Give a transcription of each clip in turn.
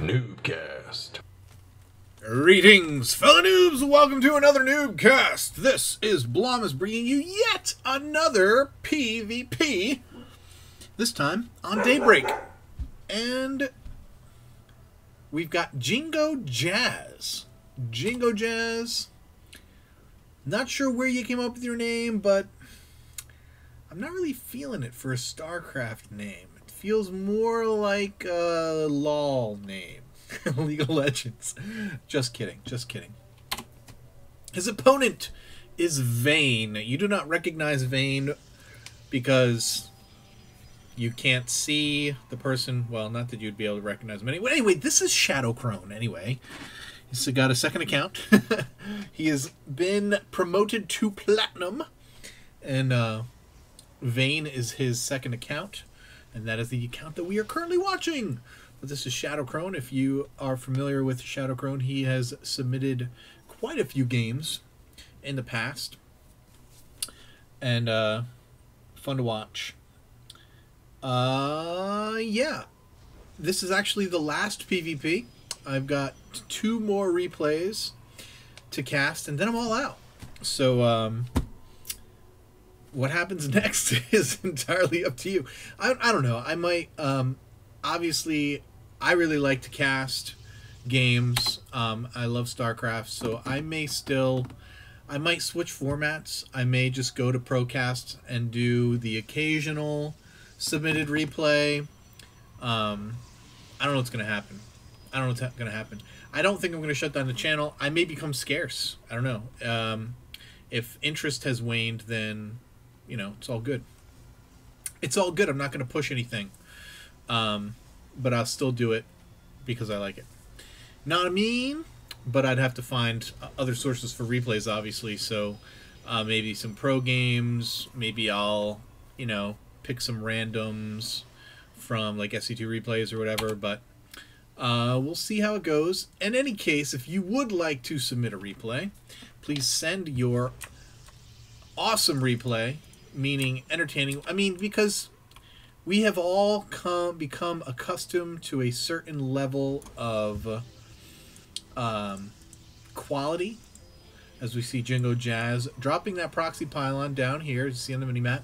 NuubCast. Greetings, fellow noobs! Welcome to another NuubCast! This is Blommus bringing you yet another PvP. This time on Daybreak. And we've got Jingo Jazz. Jingo Jazz. Not sure where you came up with your name, but I'm not really feeling it for a StarCraft name. It feels more like a LOL name. League of Legends. Just kidding. Just kidding. His opponent is Vayne. You do not recognize Vayne because you can't see the person. Well, not that you'd be able to recognize him anyway. Anyway, this is Shadowcrone. Anyway, he's got a second account. He has been promoted to Platinum, and Vayne is his second account, and that is the account that we are currently watching. But this is Shadowcrone. If you are familiar with Shadowcrone, he has submitted quite a few games in the past, and fun to watch. Yeah, this is actually the last PvP. I've got 2 more replays to cast, and then I'm all out. So what happens next is entirely up to you. I don't know. I might obviously, I really like to cast games. I love StarCraft, so I might switch formats. I may just go to Procast and do the occasional submitted replay. I don't know what's going to happen. I don't know what's going to happen. I don't think I'm going to shut down the channel. I may become scarce. I don't know. If interest has waned, then, you know, it's all good. It's all good. I'm not going to push anything. But I'll still do it because I like it. Not a mean, but I'd have to find other sources for replays, obviously. So maybe some pro games. Maybe I'll, you know, pick some randoms from like SC2 replays or whatever. But we'll see how it goes. In any case, if you would like to submit a replay, please send your awesome replay, meaning entertaining. I mean, because we have all become accustomed to a certain level of quality, as we see Jingo Jazz dropping that proxy pylon down here, as you see on the minimap,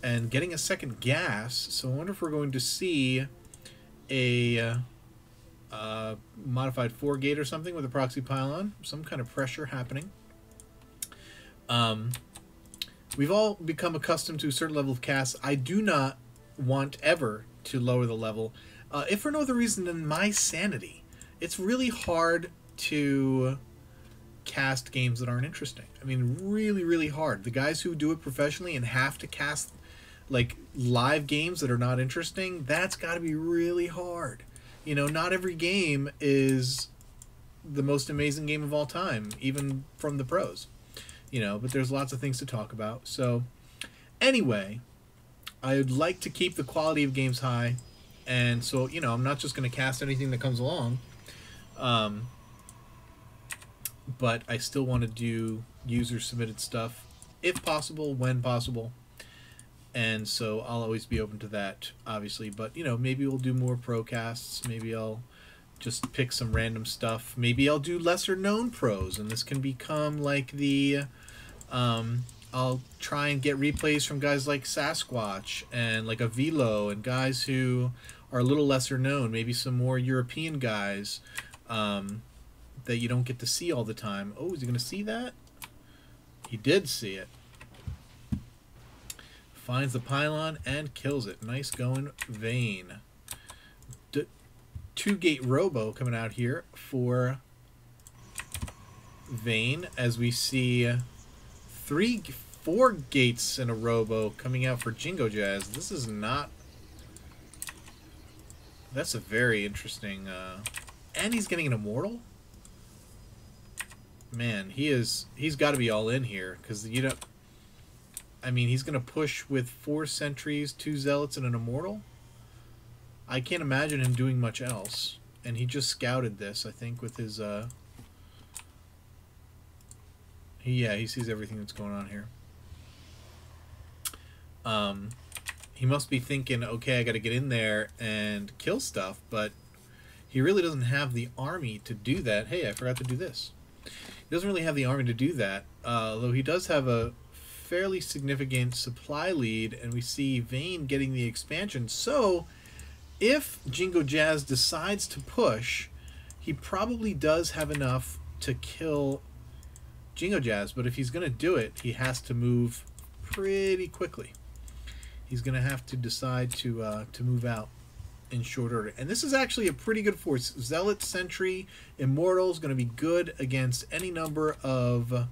and getting a second gas. So I wonder if we're going to see a modified 4-gate or something with a proxy pylon, some kind of pressure happening. We've all become accustomed to a certain level of cast. I do not want ever to lower the level, if for no other reason than my sanity. It's really hard to cast games that aren't interesting. I mean, really, really hard. The guys who do it professionally and have to cast like live games that are not interesting, that's got to be really hard. You know, not every game is the most amazing game of all time, even from the pros. You know, but there's lots of things to talk about. So anyway, I would like to keep the quality of games high, and so, you know, I'm not just going to cast anything that comes along, but I still want to do user-submitted stuff, if possible, when possible, and so I'll always be open to that, obviously, but, you know, maybe we'll do more procasts, maybe I'll just pick some random stuff, maybe I'll do lesser-known pros, and this can become like the, I'll try and get replays from guys like Sasquatch and like a Velo and guys who are a little lesser known. Maybe some more European guys that you don't get to see all the time. Oh, is he going to see that? He did see it. Finds the pylon and kills it. Nice going, Vayne. 2-gate Robo coming out here for Vayne, as we see 4 gates in a Robo coming out for Jingo Jazz. This is not... That's a very interesting... and he's getting an Immortal? Man, he's got to be all in here, because you don't... I mean, he's going to push with 4 Sentries, 2 Zealots, and an Immortal? I can't imagine him doing much else. And he just scouted this, I think, with his... Yeah, he sees everything that's going on here. He must be thinking, okay, I got to get in there and kill stuff, but he really doesn't have the army to do that. Hey, I forgot to do this. He doesn't really have the army to do that, although he does have a fairly significant supply lead, and we see Vayne getting the expansion. So if Jingo Jazz decides to push, he probably does have enough to kill Jingo Jazz, but if he's going to do it, he has to move pretty quickly. He's going to have to decide to move out in short order. And this is actually a pretty good force. Zealot, Sentry, Immortal is going to be good against any number of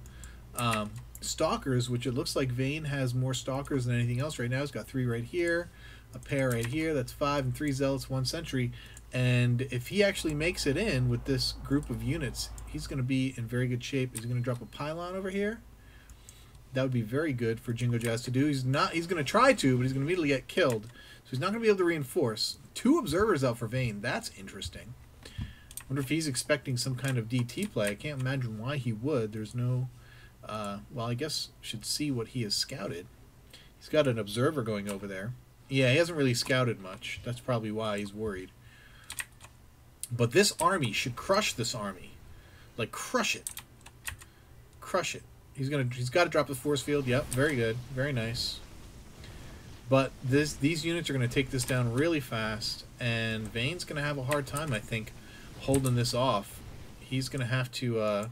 Stalkers, which it looks like Vayne has more Stalkers than anything else right now. He's got 3 right here, a pair right here, that's 5, and 3 Zealots, 1 Sentry. And if he actually makes it in with this group of units, he's going to be in very good shape. Is he going to drop a pylon over here? That would be very good for Jingo Jazz to do. He's going to try to, but he's going to immediately get killed. So he's not going to be able to reinforce. 2 observers out for Vayne. That's interesting. Wonder if he's expecting some kind of DT play. I can't imagine why he would. There's no... well, I guess should see what he has scouted. He's got an observer going over there. Yeah, he hasn't really scouted much. That's probably why he's worried. But this army should crush this army. Like, crush it. Crush it. He's got to drop the force field. Yep, very good. Very nice. But these units are going to take this down really fast, and Vayne's going to have a hard time, I think, holding this off. He's going to have to got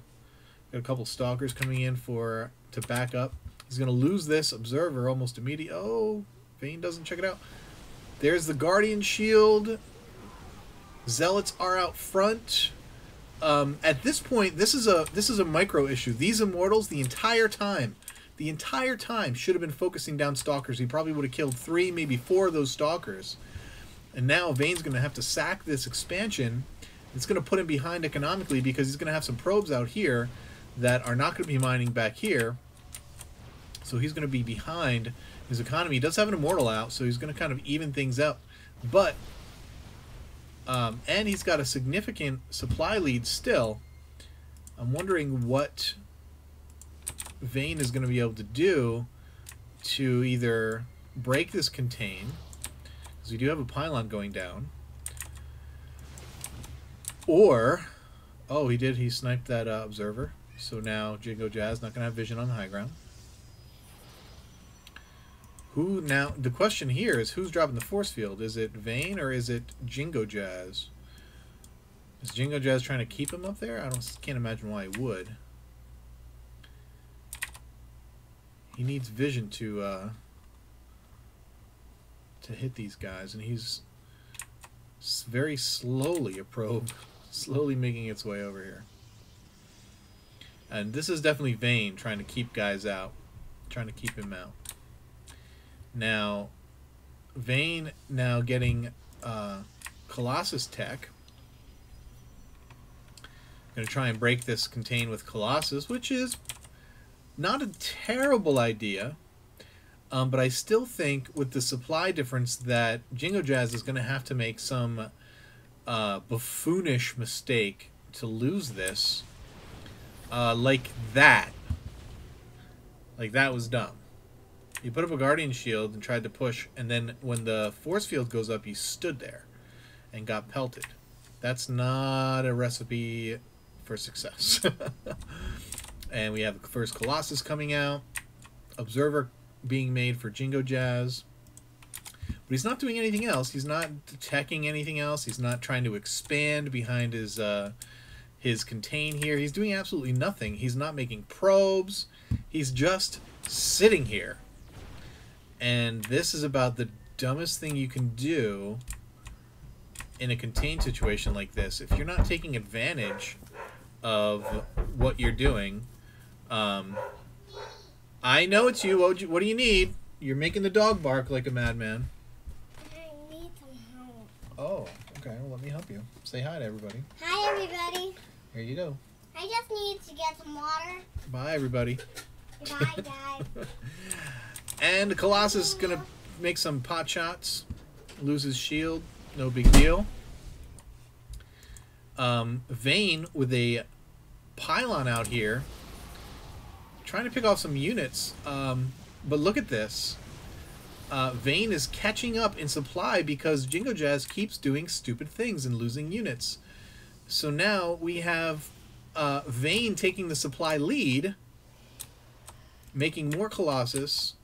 a couple Stalkers coming in to back up. He's going to lose this observer almost immediately. Oh, Vayne doesn't check it out. There's the Guardian Shield. Zealots are out front. At this point, this is a micro issue. These Immortals, the entire time should have been focusing down Stalkers. He probably would have killed 3, maybe 4 of those Stalkers. And now Vayne's going to have to sack this expansion. It's going to put him behind economically because he's going to have some probes out here that are not going to be mining back here. So he's going to be behind his economy. He does have an Immortal out, so he's going to kind of even things up. But and he's got a significant supply lead still. I'm wondering what Vayne is going to be able to do to either break this contain, because we do have a pylon going down, or, oh, he sniped that observer, so now Jingo Jazz not going to have vision on the high ground. Who now? The question here is who's dropping the force field? Is it Vayne or is it Jingo Jazz? Is Jingo Jazz trying to keep him up there? Can't imagine why he would. He needs vision to hit these guys, and he's very slowly a probe, slowly making its way over here. And this is definitely Vayne trying to keep guys out, trying to keep him out. Now, Vayne now getting Colossus tech. Going to try and break this contain with Colossus, which is not a terrible idea. But I still think with the supply difference that Jingo Jazz is going to have to make some buffoonish mistake to lose this. Like that. Like that was dumb. He put up a Guardian Shield and tried to push, and then when the force field goes up, he stood there and got pelted. That's not a recipe for success. And we have the first Colossus coming out. Observer being made for Jingo Jazz. But he's not doing anything else. He's not attacking anything else. He's not trying to expand behind his contain here. He's doing absolutely nothing. He's not making probes. He's just sitting here. And this is about the dumbest thing you can do in a contained situation like this. If you're not taking advantage of what you're doing, I know it's you. What do you need? You're making the dog bark like a madman. I need some help. Oh, okay. Well, let me help you. Say hi to everybody. Hi, everybody. Here you go. I just need to get some water. Bye, everybody. Goodbye, Dad. And the Colossus is going to make some pot shots. Lose his shield. No big deal. Vayne with a pylon out here. Trying to pick off some units. But look at this. Vayne is catching up in supply because Jingo Jazz keeps doing stupid things and losing units. So now we have Vayne taking the supply lead, making more Colossus,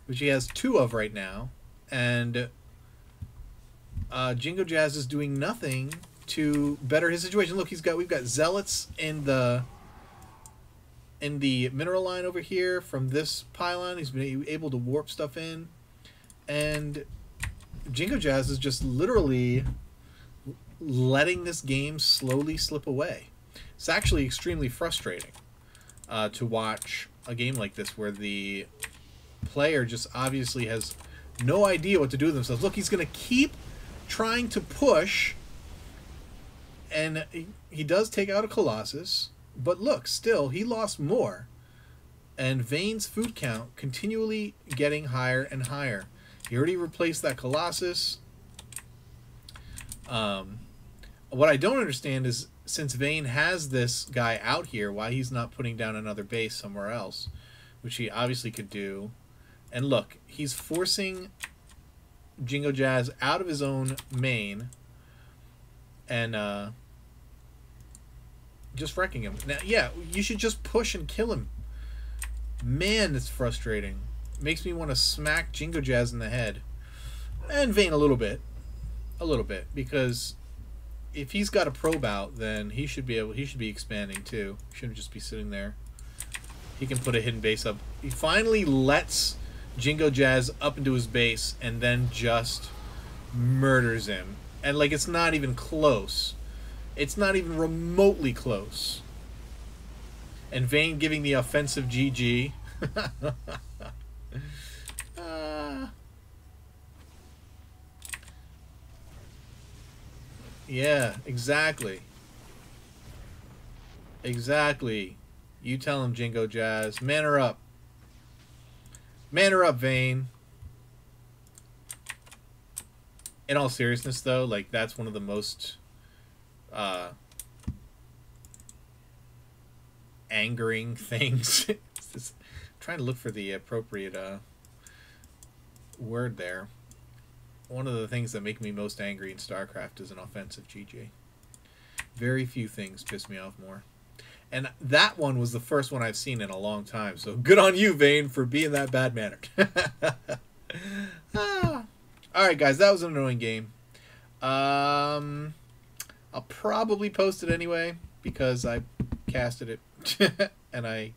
which he has 2 of right now, and Jingo Jazz is doing nothing to better his situation. Look, we've got Zealots in the mineral line over here from this pylon. He's been able to warp stuff in, and Jingo Jazz is just literally letting this game slowly slip away. It's actually extremely frustrating to watch a game like this where the player just obviously has no idea what to do with themselves. Look, he's going to keep trying to push, and he does take out a Colossus, but look, still, he lost more. And Vayne's food count continually getting higher and higher. He already replaced that Colossus. What I don't understand is, since Vayne has this guy out here, why he's not putting down another base somewhere else, which he obviously could do. And look, he's forcing Jingo Jazz out of his own main and just wrecking him. Now, yeah, you should just push and kill him. Man, it's frustrating. Makes me want to smack Jingo Jazz in the head. And Vayne a little bit. A little bit, because if he's got a probe out, then he should be expanding too. He shouldn't just be sitting there. He can put a hidden base up. He finally lets Jingo Jazz up into his base and then just murders him. And like, it's not even close. It's not even remotely close. And Vayne giving the offensive GG. Yeah, exactly. Exactly. You tell him, Jingo Jazz. Man her up. Man her up, Vayne. In all seriousness, though, like, that's one of the most angering things. Just trying to look for the appropriate word there. One of the things that make me most angry in StarCraft is an offensive GG. Very few things piss me off more. And that one was the first one I've seen in a long time. So good on you, Vayne, for being that bad-mannered. Alright, guys, that was an annoying game. I'll probably post it anyway, because I casted it. And I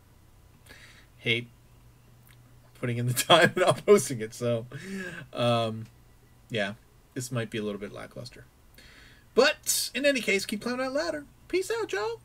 hate putting in the time and not posting it. So, yeah, this might be a little bit lackluster. But, in any case, keep climbing that ladder. Peace out, y'all.